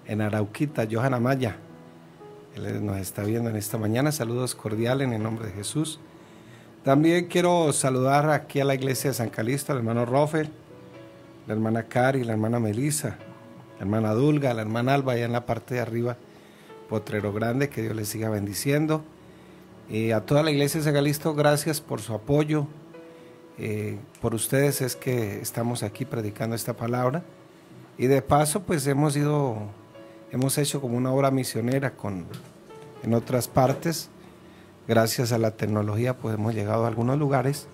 en Arauquita, Johan Amaya. Él nos está viendo en esta mañana. Saludos cordiales en el nombre de Jesús. También quiero saludar aquí a la iglesia de San Calixto, al hermano Rofer, la hermana Cari, la hermana Melissa, la hermana Dulga, la hermana Alba, allá en la parte de arriba, Potrero Grande, que Dios les siga bendiciendo. Y a toda la iglesia de San Calixto, gracias por su apoyo. Por ustedes es que estamos aquí predicando esta palabra. Y de paso, pues hemos hecho como una obra misionera en otras partes. Gracias a la tecnología pues hemos llegado a algunos lugares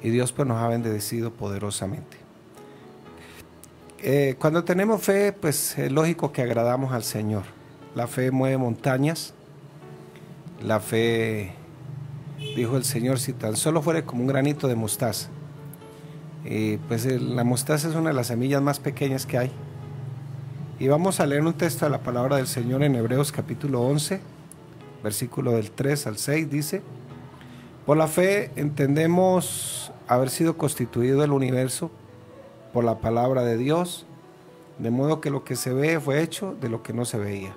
y Dios pues nos ha bendecido poderosamente. Cuando tenemos fe, pues es lógico que agradamos al Señor. La fe mueve montañas. La fe, dijo el Señor, si tan solo fuera como un granito de mostaza. Pues la mostaza es una de las semillas más pequeñas que hay. Y vamos a leer un texto de la palabra del Señor en Hebreos capítulo 11, versículo del 3 al 6, dice: por la fe entendemos haber sido constituido el universo por la palabra de Dios, de modo que lo que se ve fue hecho de lo que no se veía.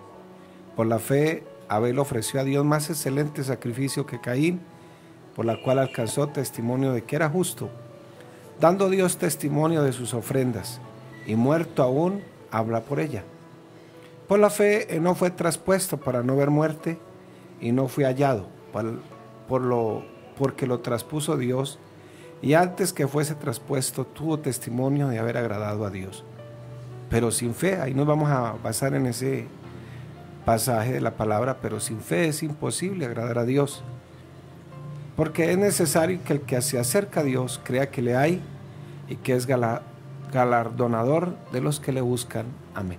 Por la fe Abel ofreció a Dios más excelente sacrificio que Caín, por la cual alcanzó testimonio de que era justo, dando Dios testimonio de sus ofrendas, y muerto aún habla por ella. Por la fe Enoc fue traspuesto para no ver muerte, y no fue hallado, porque lo traspuso Dios, y antes que fuese traspuesto tuvo testimonio de haber agradado a Dios. Pero sin fe, ahí nos vamos a basar en ese pasaje de la palabra, pero sin fe es imposible agradar a Dios, porque es necesario que el que se acerca a Dios crea que le hay y que es galardonador de los que le buscan. Amén.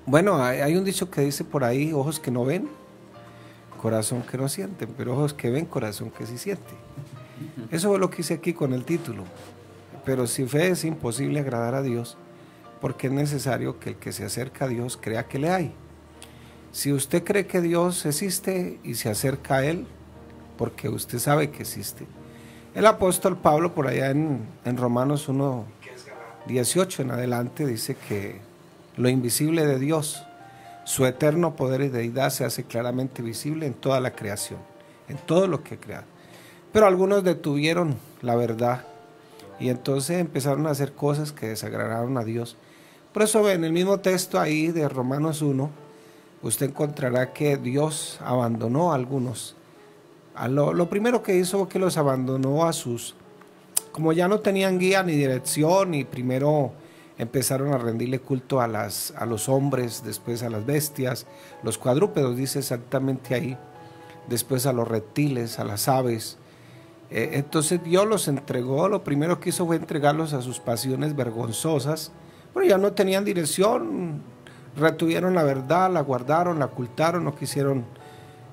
Bueno, hay un dicho que dice por ahí: ojos que no ven, corazón que no sienten, pero ojos que ven, corazón que sí siente. Eso es lo que hice aquí con el título. Pero sin fe es imposible agradar a Dios, porque es necesario que el que se acerca a Dios crea que le hay. Si usted cree que Dios existe y se acerca a Él, porque usted sabe que existe. El apóstol Pablo, por allá en Romanos 1:18 en adelante, dice que lo invisible de Dios, su eterno poder y deidad, se hace claramente visible en toda la creación, en todo lo que crea. Pero algunos detuvieron la verdad y entonces empezaron a hacer cosas que desagradaron a Dios. Por eso en el mismo texto ahí de Romanos 1, usted encontrará que Dios abandonó a algunos. Lo primero que hizo fue que los abandonó como ya no tenían guía ni dirección, y primero empezaron a rendirle culto a los hombres, después a las bestias, los cuadrúpedos, dice exactamente ahí, después a los reptiles, a las aves. Entonces Dios los entregó, lo primero que hizo fue entregarlos a sus pasiones vergonzosas, pero ya no tenían dirección, retuvieron la verdad, la guardaron, la ocultaron, no quisieron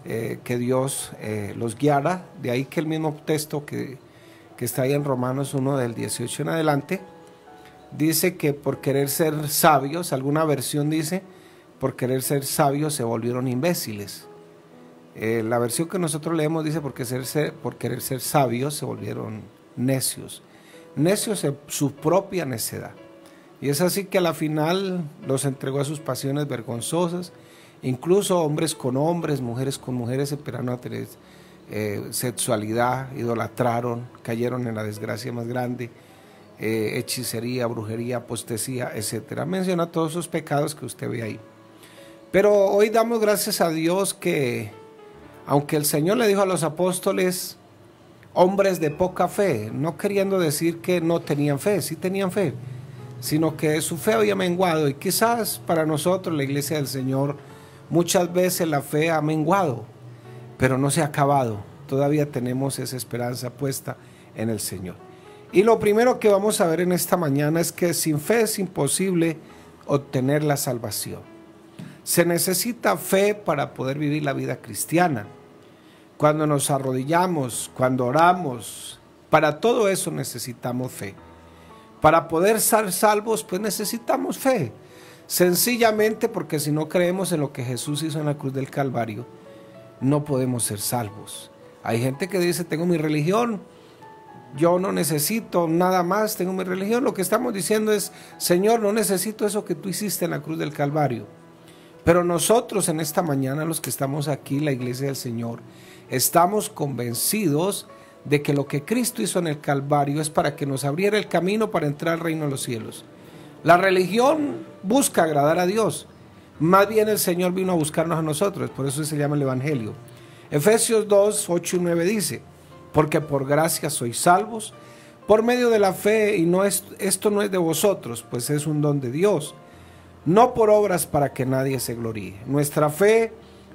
que Dios los guiara. De ahí que el mismo texto que está ahí en Romanos 1 del 18 en adelante, dice que por querer ser sabios, alguna versión dice, por querer ser sabios se volvieron imbéciles. La versión que nosotros leemos dice por querer ser sabios se volvieron necios. Necios en su propia necedad. Y es así que a la final los entregó a sus pasiones vergonzosas. Incluso hombres con hombres, mujeres con mujeres empezaron a tener sexualidad, idolatraron, cayeron en la desgracia más grande, hechicería, brujería, apostasía, etc. Menciona todos esos pecados que usted ve ahí. Pero hoy damos gracias a Dios que, aunque el Señor le dijo a los apóstoles, hombres de poca fe, no queriendo decir que no tenían fe, sí tenían fe, sino que su fe había menguado, y quizás para nosotros, la iglesia del Señor, muchas veces la fe ha menguado, pero no se ha acabado. Todavía tenemos esa esperanza puesta en el Señor. Y lo primero que vamos a ver en esta mañana es que sin fe es imposible obtener la salvación. Se necesita fe para poder vivir la vida cristiana. Cuando nos arrodillamos, cuando oramos, para todo eso necesitamos fe. Para poder ser salvos, pues necesitamos fe. Sencillamente porque si no creemos en lo que Jesús hizo en la cruz del Calvario, no podemos ser salvos. Hay gente que dice, tengo mi religión, yo no necesito nada más, tengo mi religión. Lo que estamos diciendo es, Señor, no necesito eso que tú hiciste en la cruz del Calvario. Pero nosotros en esta mañana, los que estamos aquí, la iglesia del Señor, estamos convencidos de que lo que Cristo hizo en el Calvario es para que nos abriera el camino para entrar al reino de los cielos. La religión busca agradar a Dios, más bien el Señor vino a buscarnos a nosotros, por eso se llama el Evangelio. Efesios 2, 8 y 9 dice, porque por gracia sois salvos, por medio de la fe, y esto no es de vosotros, pues es un don de Dios, no por obras para que nadie se gloríe. Nuestra fe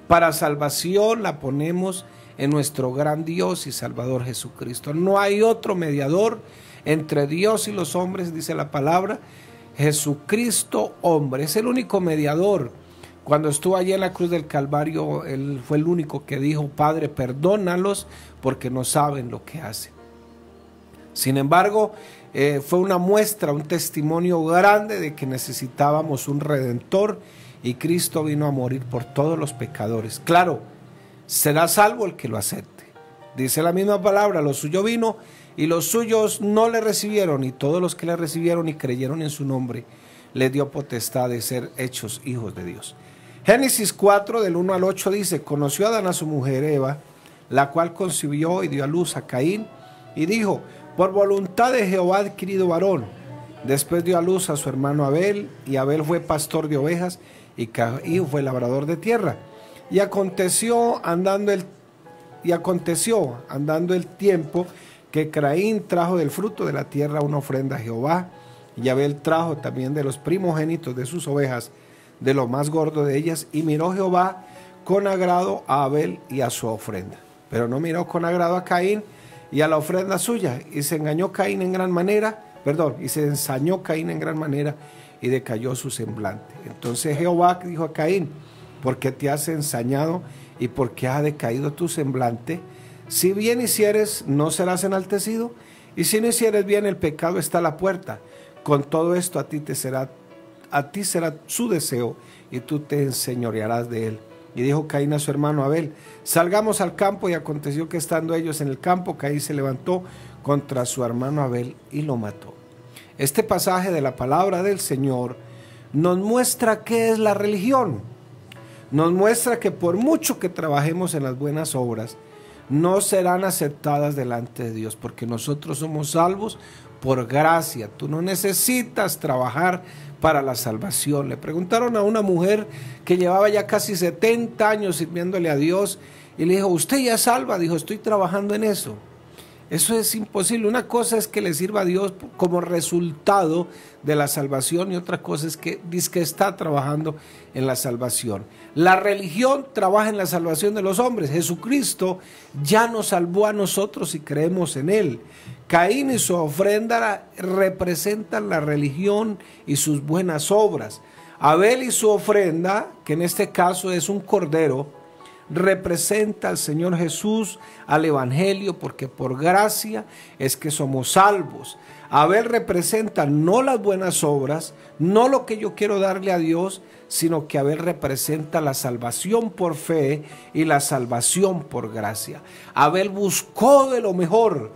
para salvación la ponemos en nuestro gran Dios y Salvador Jesucristo. No hay otro mediador entre Dios y los hombres, dice la palabra. Jesucristo hombre es el único mediador. Cuando estuvo allí en la cruz del Calvario, él fue el único que dijo, Padre, perdónalos porque no saben lo que hacen. Sin embargo, fue una muestra, un testimonio grande de que necesitábamos un Redentor, y Cristo vino a morir por todos los pecadores. Claro, será salvo el que lo acepte. Dice la misma palabra, lo suyo vino y los suyos no le recibieron, y todos los que le recibieron y creyeron en su nombre, le dio potestad de ser hechos hijos de Dios. Génesis 4, del 1 al 8 dice, conoció Adán a su mujer Eva, la cual concibió y dio a luz a Caín, y dijo, por voluntad de Jehová he adquirido varón. Después dio a luz a su hermano Abel, y Abel fue pastor de ovejas, y Caín fue labrador de tierra. Y aconteció andando el tiempo que Caín trajo del fruto de la tierra una ofrenda a Jehová, y Abel trajo también de los primogénitos de sus ovejas, de lo más gordo de ellas, y miró Jehová con agrado a Abel y a su ofrenda, pero no miró con agrado a Caín y a la ofrenda suya, y se ensañó Caín en gran manera, y decayó su semblante. Entonces Jehová dijo a Caín, ¿por qué te has ensañado y por qué ha decaído tu semblante? Si bien hicieres, no serás enaltecido, y si no hicieres bien, el pecado está a la puerta. Con todo esto a ti será su deseo, y tú te enseñorearás de él. Y dijo Caín a su hermano Abel, salgamos al campo. Y aconteció que estando ellos en el campo, Caín se levantó contra su hermano Abel y lo mató. Este pasaje de la palabra del Señor nos muestra qué es la religión. Nos muestra que por mucho que trabajemos en las buenas obras, no serán aceptadas delante de Dios, porque nosotros somos salvos por gracia. Tú no necesitas trabajar para la salvación. Le preguntaron a una mujer que llevaba ya casi 70 años sirviéndole a Dios, y le dijo, ¿usted ya es salva? Dijo, estoy trabajando en eso. Eso es imposible. Una cosa es que le sirva a Dios como resultado de la salvación, y otra cosa es que dice que está trabajando en la salvación. La religión trabaja en la salvación de los hombres. Jesucristo ya nos salvó a nosotros y creemos en Él. Caín y su ofrenda representan la religión y sus buenas obras. Abel y su ofrenda, que en este caso es un cordero, representa al Señor Jesús, al Evangelio, porque por gracia es que somos salvos. Abel representa no las buenas obras, no lo que yo quiero darle a Dios, sino que Abel representa la salvación por fe y la salvación por gracia. Abel buscó de lo mejor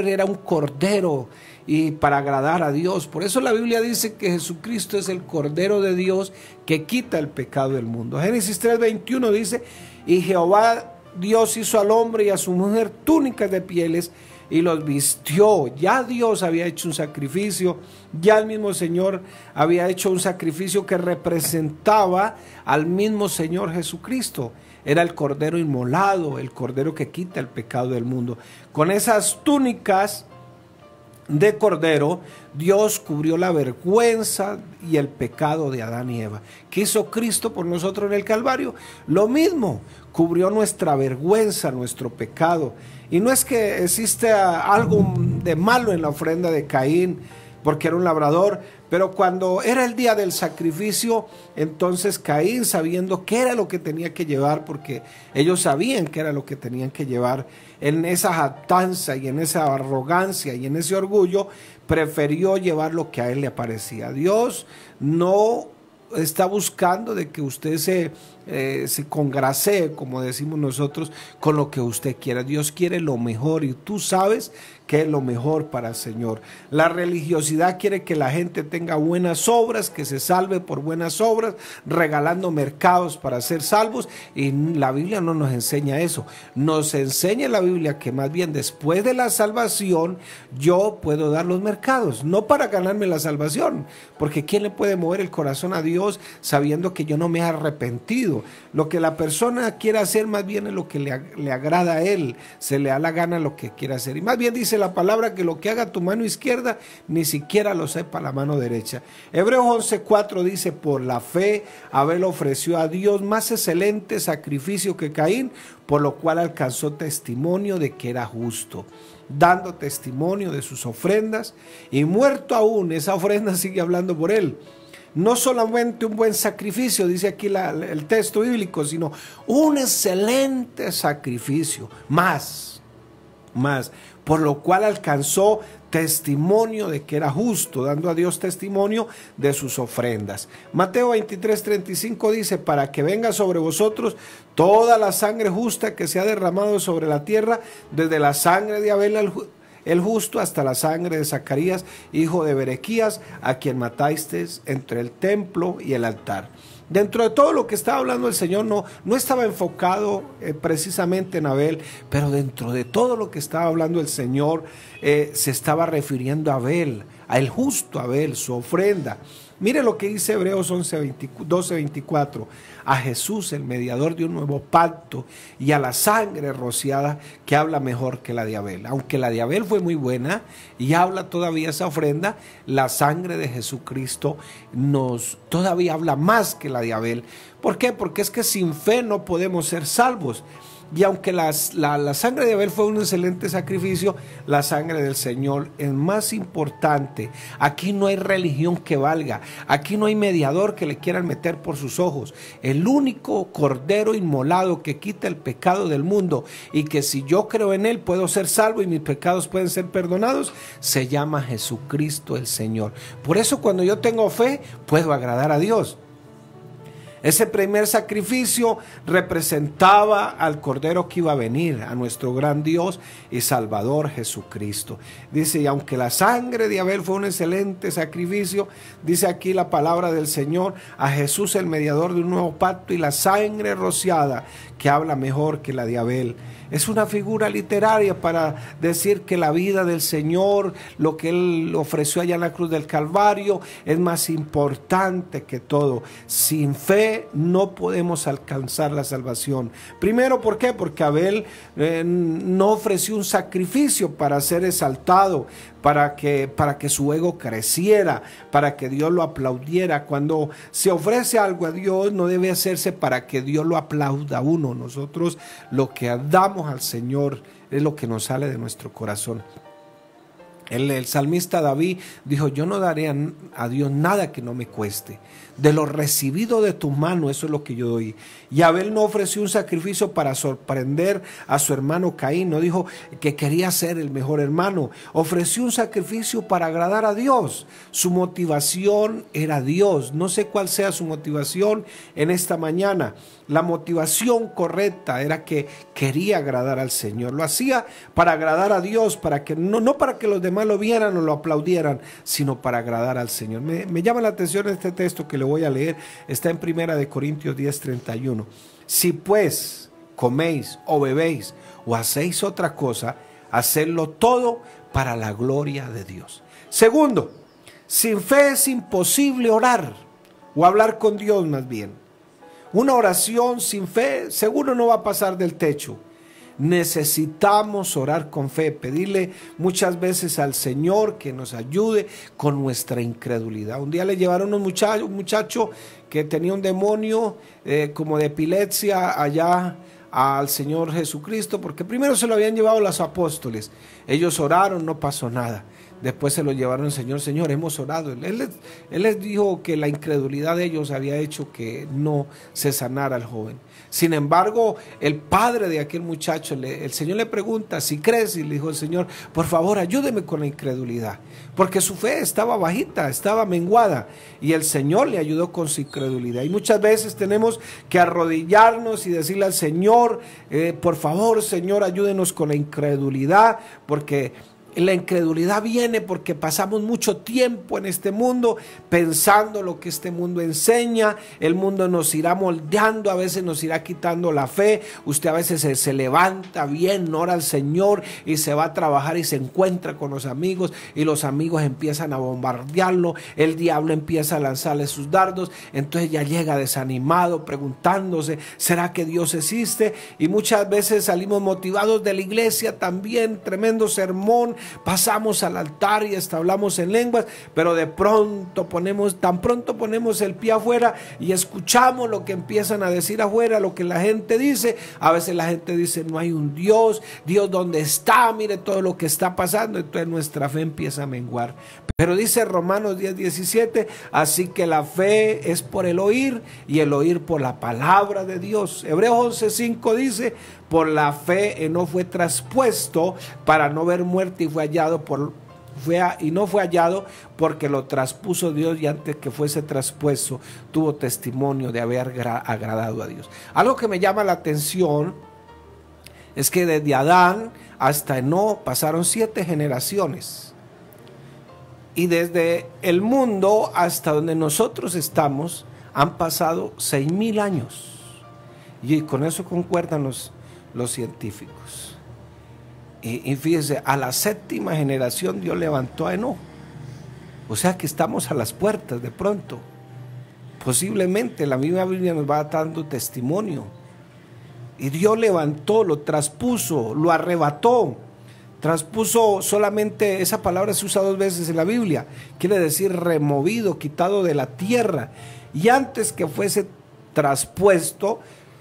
era un cordero, y para agradar a Dios. Por eso la Biblia dice que Jesucristo es el Cordero de Dios que quita el pecado del mundo. Génesis 3:21 dice, y Jehová Dios hizo al hombre y a su mujer túnicas de pieles y los vistió. Ya Dios había hecho un sacrificio, ya el mismo Señor había hecho un sacrificio que representaba al mismo Señor Jesucristo. Era el cordero inmolado, el cordero que quita el pecado del mundo. Con esas túnicas de cordero, Dios cubrió la vergüenza y el pecado de Adán y Eva. ¿Qué hizo Cristo por nosotros en el Calvario? Lo mismo, cubrió nuestra vergüenza, nuestro pecado. Y no es que exista algo de malo en la ofrenda de Caín, porque era un labrador, pero cuando era el día del sacrificio, entonces Caín, sabiendo qué era lo que tenía que llevar, porque ellos sabían qué era lo que tenían que llevar, en esa jactancia y en esa arrogancia y en ese orgullo, prefirió llevar lo que a él le parecía. Dios no está buscando de que usted se se congrasee, como decimos nosotros, con lo que usted quiera. Dios quiere lo mejor y tú sabes que es lo mejor para el Señor. La religiosidad quiere que la gente tenga buenas obras, que se salve por buenas obras, regalando mercados para ser salvos, y la Biblia no nos enseña eso. Nos enseña la Biblia que más bien después de la salvación yo puedo dar los mercados, no para ganarme la salvación, porque ¿quién le puede mover el corazón a Dios sabiendo que yo no me he arrepentido? Lo que la persona quiere hacer más bien es lo que le agrada a él, se le da la gana lo que quiere hacer, y más bien dice la palabra que lo que haga tu mano izquierda ni siquiera lo sepa la mano derecha. Hebreos 11:4 dice: por la fe Abel ofreció a Dios más excelente sacrificio que Caín, por lo cual alcanzó testimonio de que era justo, dando testimonio de sus ofrendas, y muerto aún esa ofrenda sigue hablando por él. No solamente un buen sacrificio, dice aquí el texto bíblico, sino un excelente sacrificio, más, por lo cual alcanzó testimonio de que era justo, dando a Dios testimonio de sus ofrendas. Mateo 23:35 dice: para que venga sobre vosotros toda la sangre justa que se ha derramado sobre la tierra, desde la sangre de Abel el justo hasta la sangre de Zacarías, hijo de Berequías, a quien matasteis entre el templo y el altar. Dentro de todo lo que estaba hablando el Señor, no estaba enfocado precisamente en Abel, pero dentro de todo lo que estaba hablando el Señor, se estaba refiriendo a Abel, a el justo Abel, su ofrenda. Mire lo que dice Hebreos 12:24, a Jesús, el mediador de un nuevo pacto, y a la sangre rociada, que habla mejor que la de Abel. Aunque la de Abel fue muy buena y habla todavía esa ofrenda, la sangre de Jesucristo todavía habla más que la de Abel. ¿Por qué? Porque es que sin fe no podemos ser salvos. Y aunque la sangre de Abel fue un excelente sacrificio, la sangre del Señor es más importante. Aquí no hay religión que valga. Aquí no hay mediador que le quieran meter por sus ojos. El único cordero inmolado que quita el pecado del mundo, y que si yo creo en él puedo ser salvo y mis pecados pueden ser perdonados, se llama Jesucristo el Señor. Por eso cuando yo tengo fe puedo agradar a Dios. Ese primer sacrificio representaba al Cordero que iba a venir, a nuestro gran Dios y Salvador Jesucristo. Dice: y aunque la sangre de Abel fue un excelente sacrificio, dice aquí la palabra del Señor, a Jesús el mediador de un nuevo pacto, y la sangre rociada, que habla mejor que la de Abel. Es una figura literaria para decir que la vida del Señor, lo que Él ofreció allá en la cruz del Calvario, es más importante que todo. Sin fe no podemos alcanzar la salvación. Primero, ¿por qué? Porque Abel no ofreció un sacrificio para ser exaltado, para que su ego creciera, para que Dios lo aplaudiera. Cuando se ofrece algo a Dios, no debe hacerse para que Dios lo aplauda a uno. Nosotros lo que damos al Señor es lo que nos sale de nuestro corazón. El salmista David dijo: yo no daré a Dios nada que no me cueste. De lo recibido de tu mano, eso es lo que yo doy. Y Abel no ofreció un sacrificio para sorprender a su hermano Caín. No dijo que quería ser el mejor hermano. Ofreció un sacrificio para agradar a Dios. Su motivación era Dios. No sé cuál sea su motivación en esta mañana. La motivación correcta era que quería agradar al Señor. Lo hacía para agradar a Dios, para que no para que los demás lo vieran o lo aplaudieran, sino para agradar al Señor. Me llama la atención este texto que le voy a leer. Está en 1 Corintios 10:31. Si pues coméis o bebéis o hacéis otra cosa, hacedlo todo para la gloria de Dios. Segundo, sin fe es imposible orar o hablar con Dios más bien. Una oración sin fe seguro no va a pasar del techo. Necesitamos orar con fe, pedirle muchas veces al Señor que nos ayude con nuestra incredulidad. Un día le llevaron un muchacho que tenía un demonio como de epilepsia allá al Señor Jesucristo, porque primero se lo habían llevado los apóstoles. Ellos oraron, no pasó nada. Después se lo llevaron al Señor. Señor, hemos orado. Él les dijo que la incredulidad de ellos había hecho que no se sanara el joven. Sin embargo, el padre de aquel muchacho, el Señor le pregunta si crees, y le dijo el Señor, por favor, ayúdeme con la incredulidad, porque su fe estaba bajita, estaba menguada, y el Señor le ayudó con su incredulidad. Y muchas veces tenemos que arrodillarnos y decirle al Señor, por favor, Señor, ayúdenos con la incredulidad, porque la incredulidad viene porque pasamos mucho tiempo en este mundo pensando lo que este mundo enseña. El mundo nos irá moldeando, a veces nos irá quitando la fe. Usted a veces se levanta bien, ora al Señor y se va a trabajar y se encuentra con los amigos, y los amigos empiezan a bombardearlo, el diablo empieza a lanzarle sus dardos, entonces ya llega desanimado preguntándose, ¿será que Dios existe? Y muchas veces salimos motivados de la iglesia también, tremendo sermón, pasamos al altar y hablamos en lenguas, pero de pronto tan pronto ponemos el pie afuera y escuchamos lo que empiezan a decir afuera, lo que la gente dice. A veces la gente dice, no hay un Dios, Dios ¿dónde está? Mire todo lo que está pasando. Entonces nuestra fe empieza a menguar. Pero dice Romanos 10:17, así que la fe es por el oír, y el oír por la palabra de Dios. Hebreos 11:5 dice, por la fe Enoc fue traspuesto para no ver muerte, y no fue hallado porque lo traspuso Dios, y antes que fuese traspuesto tuvo testimonio de haber agradado a Dios. Algo que me llama la atención es que desde Adán hasta Enoc pasaron 7 generaciones. Y desde el mundo hasta donde nosotros estamos han pasado 6,000 años. Y con eso concuerdan los científicos. Y fíjense, a la 7ª generación Dios levantó a Enoc. O sea que estamos a las puertas de pronto. Posiblemente la misma Biblia nos va dando testimonio. Y Dios levantó, lo traspuso, lo arrebató. Traspuso, solamente esa palabra se usa 2 veces en la Biblia. Quiere decir removido, quitado de la tierra. Y antes que fuese traspuesto,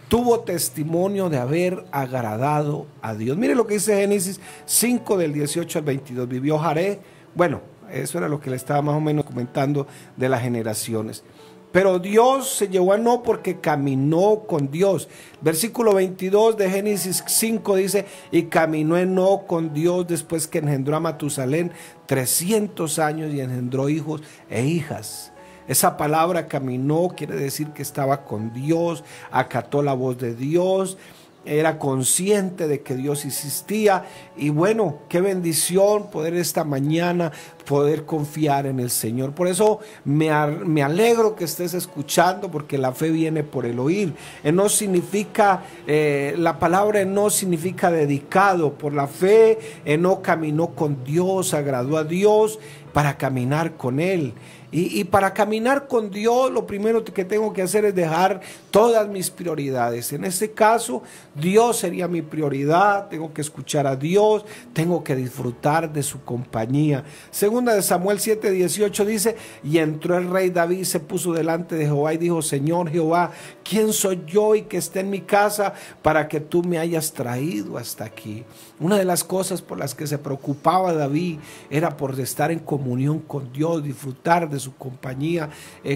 tuvo testimonio de haber agradado a Dios. Mire lo que dice Génesis 5 del 18 al 22. Vivió Jared. Bueno, eso era lo que le estaba más o menos comentando de las generaciones. Pero Dios se llevó a Enoc porque caminó con Dios. Versículo 22 de Génesis 5 dice, y caminó Enoc con Dios después que engendró a Matusalén 300 años y engendró hijos e hijas. Esa palabra caminó quiere decir que estaba con Dios, acató la voz de Dios, era consciente de que Dios existía. Y bueno, qué bendición poder esta mañana poder confiar en el Señor. Por eso me alegro que estés escuchando, porque la fe viene por el oír. No significa, la palabra no significa dedicado. Por la fe Enoc caminó con Dios, agradó a Dios para caminar con Él. Y para caminar con Dios, lo primero que tengo que hacer es dejar todas mis prioridades. En este caso, Dios sería mi prioridad. Tengo que escuchar a Dios, tengo que disfrutar de su compañía. Segunda de Samuel 7:18 dice, y entró el rey David, se puso delante de Jehová y dijo, Señor Jehová, ¿quién soy yo y que esté en mi casa para que tú me hayas traído hasta aquí? Una de las cosas por las que se preocupaba David era por estar en comunión con Dios, disfrutar de su compañía.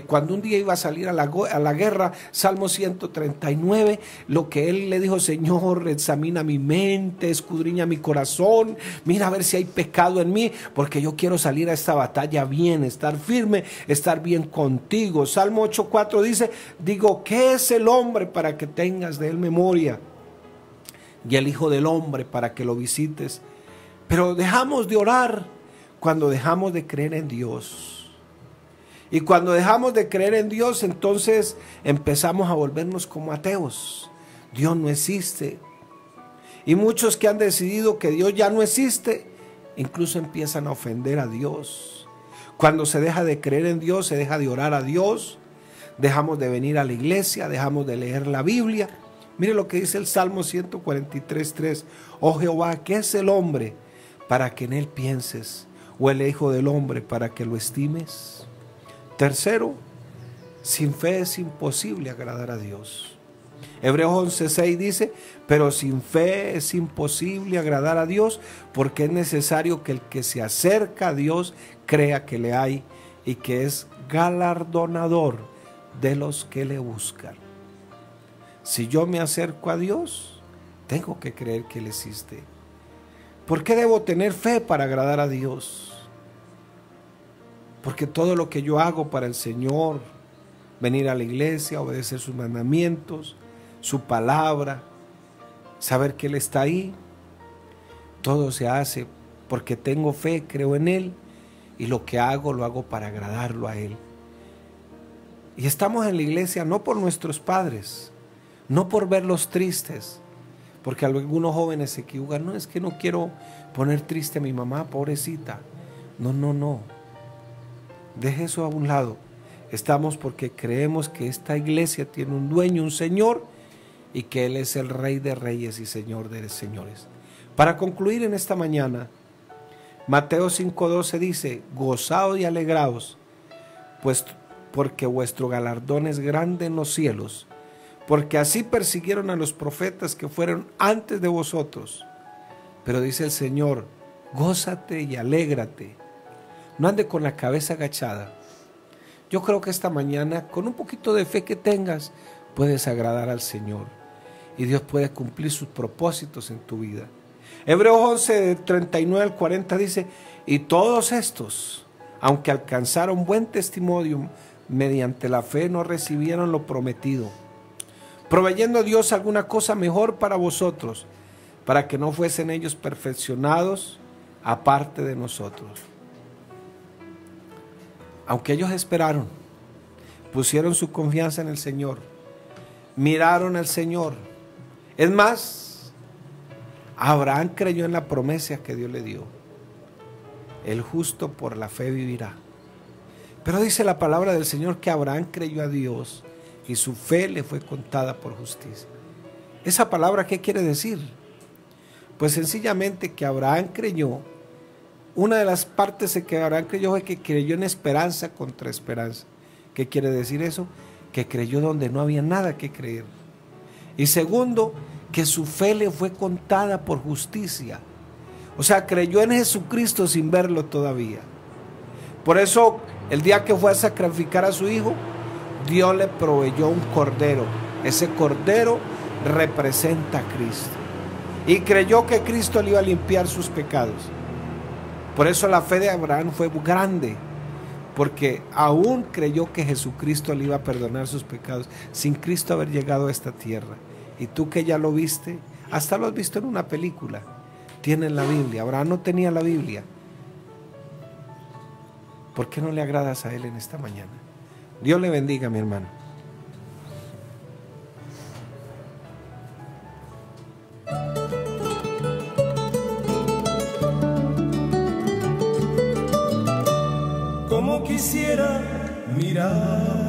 Cuando un día iba a salir a la guerra, Salmo 139, lo que él le dijo, Señor, examina mi mente, escudriña mi corazón, mira a ver si hay pecado en mí, porque yo quiero salir a esta batalla bien, estar firme, estar bien contigo. Salmo 8:4 dice, digo, ¿qué es el hombre para que tengas de él memoria? Y el Hijo del Hombre para que lo visites. Pero dejamos de orar cuando dejamos de creer en Dios. Y cuando dejamos de creer en Dios, entonces empezamos a volvernos como ateos. Dios no existe. Y muchos que han decidido que Dios ya no existe, incluso empiezan a ofender a Dios. Cuando se deja de creer en Dios, se deja de orar a Dios, dejamos de venir a la iglesia, dejamos de leer la Biblia. Mire lo que dice el Salmo 143:3. Oh Jehová, ¿qué es el hombre para que en él pienses? ¿O el Hijo del Hombre para que lo estimes? Tercero, sin fe es imposible agradar a Dios. Hebreos 11:6 dice, pero sin fe es imposible agradar a Dios, porque es necesario que el que se acerca a Dios crea que le hay y que es galardonador de los que le buscan. Si yo me acerco a Dios, tengo que creer que Él existe. ¿Por qué debo tener fe para agradar a Dios? Porque todo lo que yo hago para el Señor, venir a la iglesia, obedecer sus mandamientos, su palabra, saber que Él está ahí, todo se hace porque tengo fe, creo en Él, y lo que hago lo hago para agradarlo a Él. Y estamos en la iglesia no por nuestros padres, no por verlos tristes, porque algunos jóvenes se equivocan, no, es que no quiero poner triste a mi mamá, pobrecita. No, deje eso a un lado. Estamos porque creemos que esta iglesia tiene un dueño, un Señor, y que Él es el Rey de Reyes y Señor de Señores. Para concluir en esta mañana, Mateo 5:12 dice, gozaos y alegraos, pues porque vuestro galardón es grande en los cielos, porque así persiguieron a los profetas que fueron antes de vosotros. Pero dice el Señor, gózate y alégrate, no ande con la cabeza agachada. Yo creo que esta mañana, con un poquito de fe que tengas, puedes agradar al Señor y Dios puede cumplir sus propósitos en tu vida. Hebreos 11, 39 al 40 dice, y todos estos, aunque alcanzaron buen testimonio, mediante la fe no recibieron lo prometido, proveyendo Dios alguna cosa mejor para vosotros, para que no fuesen ellos perfeccionados aparte de nosotros. Aunque ellos esperaron, pusieron su confianza en el Señor, miraron al Señor. Es más, Abraham creyó en la promesa que Dios le dio. El justo por la fe vivirá. Pero dice la palabra del Señor que Abraham creyó a Dios y su fe le fue contada por justicia. ¿Esa palabra qué quiere decir? Pues sencillamente que Abraham creyó. Una de las partes de que Abraham creyó fue que creyó en esperanza contra esperanza. ¿Qué quiere decir eso? Que creyó donde no había nada que creer. Y segundo, que su fe le fue contada por justicia. O sea, creyó en Jesucristo sin verlo todavía. Por eso, el día que fue a sacrificar a su hijo, Dios le proveyó un cordero. Ese cordero representa a Cristo. Y creyó que Cristo le iba a limpiar sus pecados. Por eso la fe de Abraham fue grande, porque aún creyó que Jesucristo le iba a perdonar sus pecados sin Cristo haber llegado a esta tierra. Y tú que ya lo viste, hasta lo has visto en una película, tienes la Biblia. Abraham no tenía la Biblia. ¿Por qué no le agradas a Él en esta mañana? Dios le bendiga, mi hermano. Como quisiera mirar